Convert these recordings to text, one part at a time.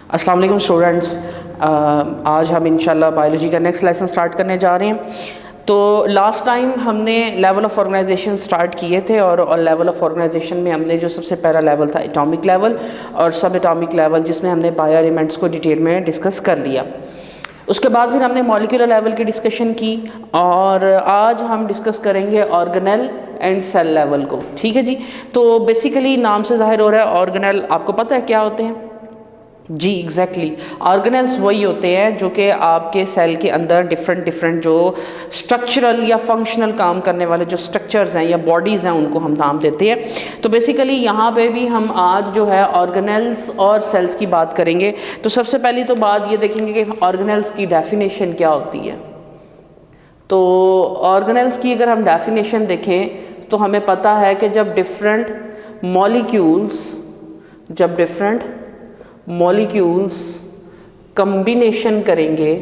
अस्सलाम वालेकुम स्टूडेंट्स, आज हम इंशाल्लाह बायोलॉजी का नेक्स्ट लेसन स्टार्ट करने जा रहे हैं। तो लास्ट टाइम हमने लेवल ऑफ ऑर्गेनाइजेशन स्टार्ट किए थे और लेवल ऑफ ऑर्गेनाइजेशन में हमने जो सबसे पहला लेवल था एटॉमिक लेवल और सब एटॉमिक लेवल, जिसमें हमने बायो एलिमेंट्स को डिटेल में डिस्कस कर लिया। उसके बाद फिर हमने मॉलिक्यूलर लेवल की डिस्कशन की और आज हम डिस्कस करेंगे ऑर्गेनेल एंड सेल लेवल को। ठीक है जी। तो बेसिकली नाम से जाहिर हो रहा है ऑर्गेनेल आपको पता है क्या होते हैं जी। एग्जैक्टली ऑर्गेनेल्स वही होते हैं जो कि आपके सेल के अंदर डिफरेंट जो स्ट्रक्चरल या फंक्शनल काम करने वाले जो स्ट्रक्चर्स हैं या बॉडीज़ हैं उनको हम नाम देते हैं। तो बेसिकली यहाँ पे भी हम आज जो है ऑर्गेनेल्स और सेल्स की बात करेंगे। तो सबसे पहली तो बात ये देखेंगे कि ऑर्गेनेल्स की डेफिनेशन क्या होती है। तो ऑर्गेनेल्स की अगर हम डेफिनेशन देखें तो हमें पता है कि जब डिफरेंट मॉलिक्यूल्स कम्बिनेशन करेंगे,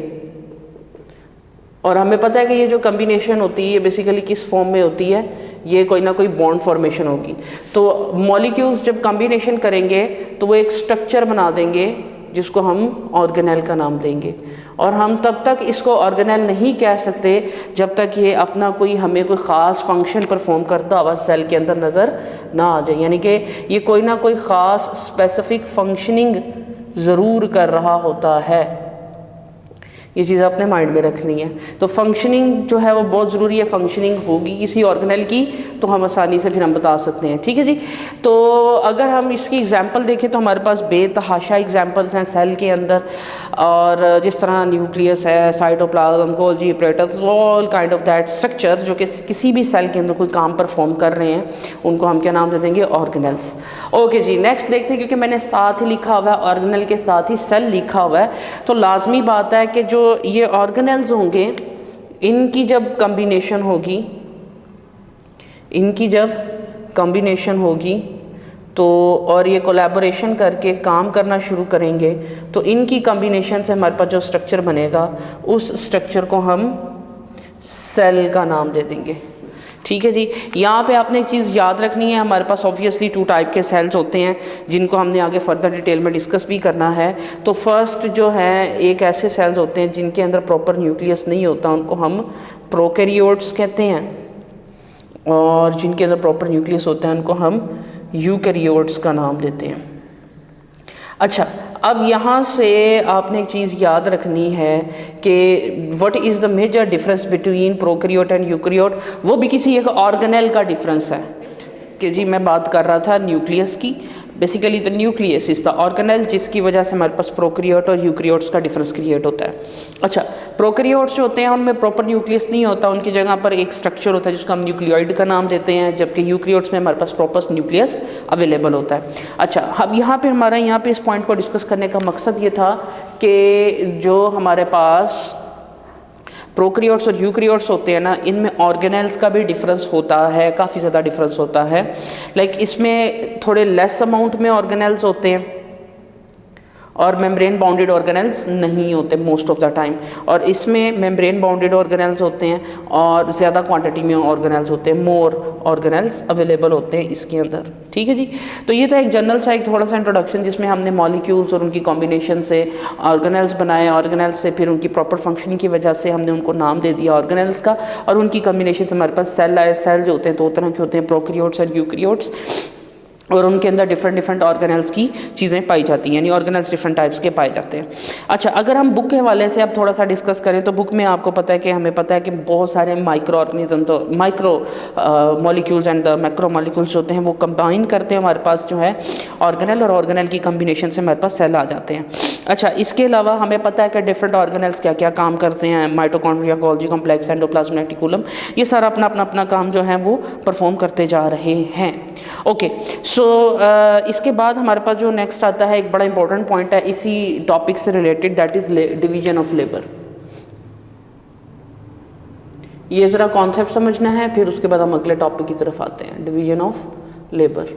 और हमें पता है कि ये जो कम्बिनेशन होती है बेसिकली किस फॉर्म में होती है, ये कोई ना कोई बॉन्ड फॉर्मेशन होगी। तो मॉलिक्यूल्स जब कम्बिनेशन करेंगे तो वो एक स्ट्रक्चर बना देंगे जिसको हम ऑर्गेनेल का नाम देंगे। और हम तब तक इसको ऑर्गेनेल नहीं कह सकते जब तक ये अपना हमें कोई ख़ास फंक्शन परफॉर्म करता हुआ सेल के अंदर नज़र ना आ जाए, यानी कि ये कोई ना कोई ख़ास स्पेसिफिक फंक्शनिंग ज़रूर कर रहा होता है। ये चीज़ अपने माइंड में रखनी है। तो फंक्शनिंग जो है वो बहुत ज़रूरी है। फंक्शनिंग होगी किसी ऑर्गेनेल की तो हम आसानी से फिर हम बता सकते हैं। ठीक है जी। तो अगर हम इसकी एग्जांपल देखें तो हमारे पास बेतहाशा एग्जांपल्स हैं सेल के अंदर, और जिस तरह न्यूक्लियस है, cytoplasm, Golgi apparatus, all kind of that structures जो कि किसी भी सेल के अंदर कोई काम परफॉर्म कर रहे हैं, उनको हम क्या नाम दे देंगे, ऑर्गेनेल्स। ओके जी, नेक्स्ट देखते हैं। क्योंकि मैंने साथ ही लिखा हुआ है ऑर्गेनेल के साथ ही सेल लिखा हुआ है, तो लाजमी बात है कि जो ये ऑर्गेनेल्स होंगे इनकी जब कम्बिनेशन होगी तो और ये कोलैबोरेशन करके काम करना शुरू करेंगे तो इनकी कम्बिनेशन से हमारे पास जो स्ट्रक्चर बनेगा उस स्ट्रक्चर को हम सेल का नाम दे देंगे। ठीक है जी। यहाँ पे आपने एक चीज़ याद रखनी है, हमारे पास ऑब्वियसली 2 टाइप के सेल्स होते हैं जिनको हमने आगे फर्दर डिटेल में डिस्कस भी करना है। तो फर्स्ट जो है एक ऐसे सेल्स होते हैं जिनके अंदर प्रॉपर न्यूक्लियस नहीं होता, उनको हम प्रोकैरियोट्स कहते हैं, और जिनके अंदर प्रॉपर न्यूक्लियस होता है उनको हम यूकैरियोट्स का नाम देते हैं। अच्छा, अब यहाँ से आपने एक चीज़ याद रखनी है कि what is the major difference between prokaryote and eukaryote. वो भी किसी एक ऑर्गेनेल का डिफरेंस है कि जी मैं बात कर रहा था न्यूक्लियस की। Basically the nucleus is the organelle, जिसकी वजह से हमारे पास प्रोकैरियोट और यूकैरियोट्स का डिफरेंस क्रिएट होता है। अच्छा, प्रोकैरियोट्स जो होते हैं उनमें प्रॉपर न्यूक्लियस नहीं होता, उनकी जगह पर एक स्ट्रक्चर होता है जिसको हम न्यूक्लियोइड का नाम देते हैं, जबकि यूकैरियोट्स में हमारे पास प्रॉपर न्यूक्लियस अवेलेबल होता है। अच्छा, अब यहाँ पे इस पॉइंट को डिस्कस करने का मकसद ये था कि जो हमारे पास प्रोकैरियोट्स और यूकैरियोट्स होते हैं ना, इनमें ऑर्गेनेल्स का भी डिफरेंस होता है, काफ़ी ज़्यादा डिफरेंस होता है। लाइक इसमें थोड़े लेस अमाउंट में ऑर्गेनेल्स होते हैं और मेम्ब्रेन बाउंडेड ऑर्गेनेल्स नहीं होते मोस्ट ऑफ द टाइम, और इसमें मेम्ब्रेन बाउंडेड ऑर्गेनेल्स होते हैं और ज़्यादा क्वांटिटी में ऑर्गेनेल्स होते हैं, मोर ऑर्गेनेल्स अवेलेबल होते हैं इसके अंदर। ठीक है जी। तो ये था एक जनरल सा एक थोड़ा सा इंट्रोडक्शन जिसमें हमने मॉलिक्यूल्स और उनकी कॉम्बिनेशन से ऑर्गेनेल्स बनाए, ऑर्गेनेल्स से फिर उनकी प्रॉपर फंक्शनिंग की वजह से हमने उनको नाम दे दिया ऑर्गेनेल्स का, और उनकी कॉम्बिनेशन से हमारे पास सेल आए। सेल जो होते हैं 2 तरह के होते हैं, प्रोकैरियोट्स और यूकैरियोट्स, और उनके अंदर डिफरेंट ऑर्गेनेल्स की चीज़ें पाई जाती हैं, यानी ऑर्गेनेल्स डिफरेंट टाइप्स के पाए जाते हैं। अच्छा, अगर हम बुक के हवाले से अब थोड़ा सा डिस्कस करें तो बुक में आपको पता है कि हमें पता है कि बहुत सारे माइक्रो ऑर्गेनिज्म, तो micro molecules and the macro molecules होते हैं, वो कंबाइन करते हैं हमारे पास जो है ऑर्गेनेल, और ऑर्गेनेल की कम्बिनेशन से हमारे पास सेल आ जाते हैं। अच्छा, इसके अलावा हमें पता है कि डिफरेंट ऑर्गेनेल्स क्या क्या काम करते हैं, mitochondria, Golgi complex, endoplasm reticulum, ये सारा अपना काम जो है वो परफॉर्म करते जा रहे हैं। ओके, सो इसके बाद हमारे पास जो नेक्स्ट आता है एक बड़ा इंपॉर्टेंट पॉइंट है इसी टॉपिक से related, that is division of labour. ये ज़रा कॉन्सेप्ट समझना है, फिर उसके बाद हम अगले टॉपिक की तरफ आते हैं, डिवीजन ऑफ लेबर।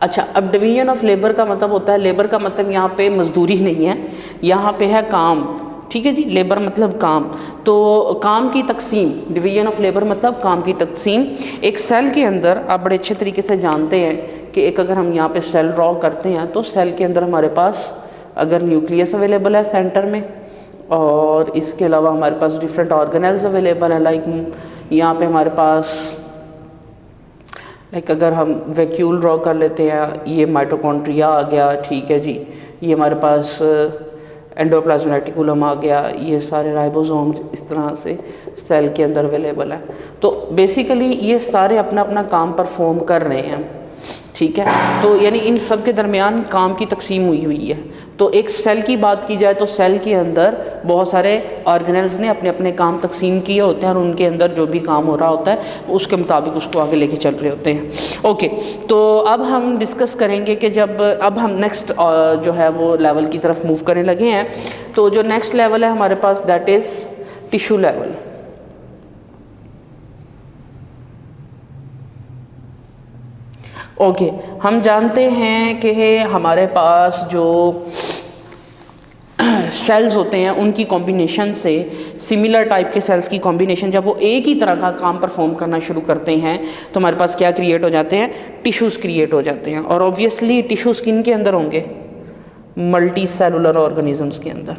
अच्छा, अब डिवीजन ऑफ लेबर का मतलब होता है, लेबर का मतलब यहाँ पे मजदूरी नहीं है, यहाँ पे है काम। ठीक है जी, लेबर मतलब काम, तो काम की तकसीम, डिवीजन ऑफ लेबर मतलब काम की तकसीम। एक सेल के अंदर आप बड़े अच्छे तरीके से जानते हैं कि एक अगर हम यहाँ पे सेल ड्रॉ करते हैं तो सेल के अंदर हमारे पास अगर न्यूक्लियस अवेलेबल है सेंटर में, और इसके अलावा हमारे पास डिफरेंट ऑर्गेनेल्स अवेलेबल है। लाइक यहाँ पे हमारे पास अगर हम वैक्यूल ड्रॉ कर लेते हैं, ये माइटोकॉन्ड्रिया आ गया, ठीक है जी, ये हमारे पास एंडोप्लाज्म रेटिकुलम आ गया, ये सारे राइबोसोम्स इस तरह से सेल के अंदर अवेलेबल है। तो बेसिकली ये सारे अपना अपना काम परफॉर्म कर रहे हैं, ठीक है। तो यानी इन सब के दरमियान काम की तकसीम हुई है। तो एक सेल की बात की जाए तो सेल के अंदर बहुत सारे ऑर्गेनेल्स ने अपने अपने काम तकसीम किए होते हैं, और उनके अंदर जो भी काम हो रहा होता है उसके मुताबिक उसको आगे लेके चल रहे होते हैं। ओके, तो अब हम डिस्कस करेंगे कि जब अब हम नेक्स्ट जो है वो लेवल की तरफ मूव करने लगे हैं। तो जो नेक्स्ट लेवल है हमारे पास, that is tissue level. Okay, हम जानते हैं कि हमारे पास जो सेल्स होते हैं उनकी कॉम्बिनेशन से, सिमिलर टाइप के सेल्स की कॉम्बिनेशन जब वो एक ही तरह का काम परफॉर्म करना शुरू करते हैं तो हमारे पास क्या क्रिएट हो जाते हैं, टिश्यूज़ क्रिएट हो जाते हैं। और ऑब्वियसली टिश्यूज़ किन के अंदर होंगे, मल्टी सेलुलर ऑर्गेनिजम्स के अंदर।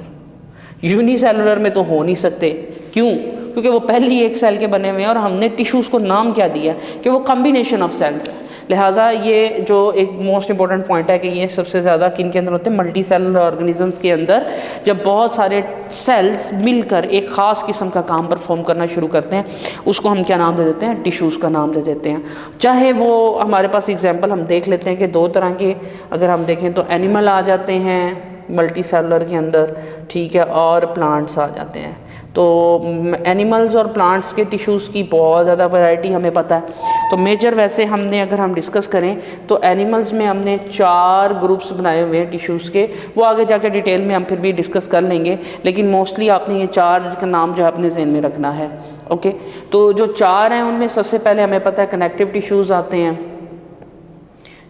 यूनिसेलुलर में तो हो नहीं सकते, क्यों? क्योंकि वो पहले ही एक सेल के बने हुए हैं, और हमने टिश्यूज़ को नाम क्या दिया कि वो कॉम्बिनेशन ऑफ सेल्स है। लिहाजा ये जो एक मोस्ट इंपॉर्टेंट पॉइंट है कि ये सबसे ज़्यादा किन के अंदर होते हैं, मल्टी सेलुलर ऑर्गेनिजम्स के अंदर। जब बहुत सारे सेल्स मिलकर एक ख़ास किस्म का काम परफॉर्म करना शुरू करते हैं, उसको हम क्या नाम दे देते हैं, टिश्यूज़ का नाम दे देते हैं। चाहे वो हमारे पास एग्जांपल हम देख लेते हैं कि दो तरह के अगर हम देखें तो एनिमल आ जाते हैं मल्टी सेलुलर के अंदर, ठीक है, और प्लांट्स आ जाते हैं। तो एनिमल्स और प्लांट्स के टिश्यूज़ की बहुत ज़्यादा वैरायटी हमें पता है। तो मेजर वैसे हमने अगर हम डिस्कस करें तो एनिमल्स में हमने 4 ग्रुप्स बनाए हुए हैं टिश्यूज़ के, वो आगे जाकर डिटेल में हम फिर भी डिस्कस कर लेंगे, लेकिन मोस्टली आपने ये 4 का नाम जो है अपने जहन में रखना है। ओके, तो जो 4 हैं उनमें सबसे पहले हमें पता है कनेक्टिव टिश्यूज़ आते हैं,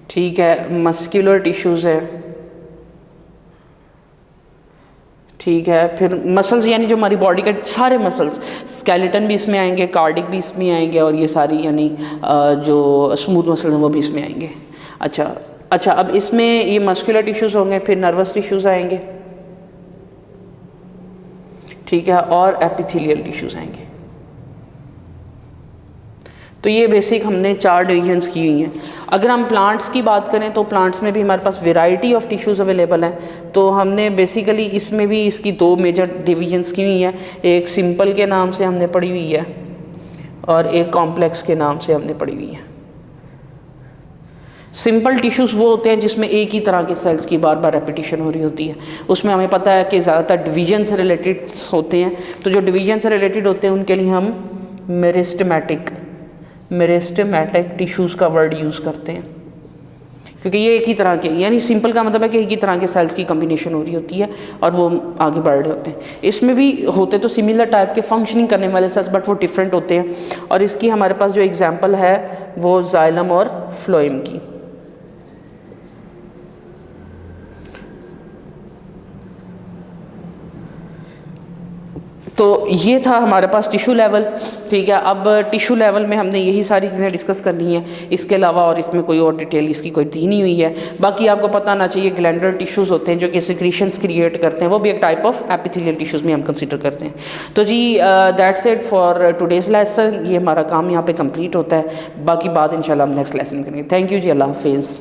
ठीक है, मस्कुलर टिश्यूज़ है, ठीक है, फिर मसल्स यानी जो हमारी बॉडी के सारे मसल्स, स्केलेटन भी इसमें आएंगे, कार्डिक भी इसमें आएंगे, और ये सारी यानी जो स्मूथ मसल्स हैं वो भी इसमें आएंगे। अच्छा, अब इसमें ये मस्कुलर टिश्यूज़ होंगे, फिर नर्वस टिश्यूज़ आएंगे, ठीक है, और एपिथेलियल टिश्यूज़ आएंगे। तो ये बेसिक हमने 4 डिवीजन्स की हुई हैं। अगर हम प्लांट्स की बात करें तो प्लांट्स में भी हमारे पास वैरायटी ऑफ टिश्यूज़ अवेलेबल हैं। तो हमने बेसिकली इसमें भी इसकी 2 मेजर डिवीजन्स की हुई हैं, एक सिंपल के नाम से हमने पढ़ी हुई है और एक कॉम्प्लेक्स के नाम से हमने पढ़ी हुई है। सिंपल टिश्यूज़ वो होते हैं जिसमें एक ही तरह के सेल्स की बार बार रेपिटेशन हो रही होती है, उसमें हमें पता है कि ज़्यादातर डिवीजन से रिलेटेड होते हैं। तो जो डिवीजन से रिलेटेड होते हैं उनके लिए हम मेरिस्टेमेटिक टिश्यूज़ का वर्ड यूज़ करते हैं, क्योंकि ये एक ही तरह के, यानी सिंपल का मतलब है कि एक ही तरह के सेल्स की कॉम्बिनेशन हो रही होती है और वो आगे बढ़ रहे होते हैं। इसमें भी होते तो सिमिलर टाइप के फंक्शनिंग करने वाले सेल्स, बट वो डिफरेंट होते हैं। और इसकी हमारे पास जो एग्जांपल है वो जाइलम और फ्लोएम की। तो ये था हमारे पास टिश्यू लेवल, ठीक है। अब टिश्यू लेवल में हमने यही सारी चीज़ें डिस्कस करनी है, इसके अलावा और इसमें कोई और डिटेल इसकी कोई दी नहीं हुई है। बाकी आपको पता होना चाहिए ग्लैंडुलर टिश्यूज़ होते हैं जो कि सिक्रीशंस क्रिएट करते हैं, वो भी एक टाइप ऑफ एपिथेलियल टिश्यूज़ में हम कंसिडर करते हैं। तो जी that's it for today's lesson. ये हमारा काम यहाँ पे कंप्लीट होता है, बाकी बात इंशाल्लाह हम नेक्स्ट लेसन करेंगे। थैंक यू जी, अल्लाह हाफिज़।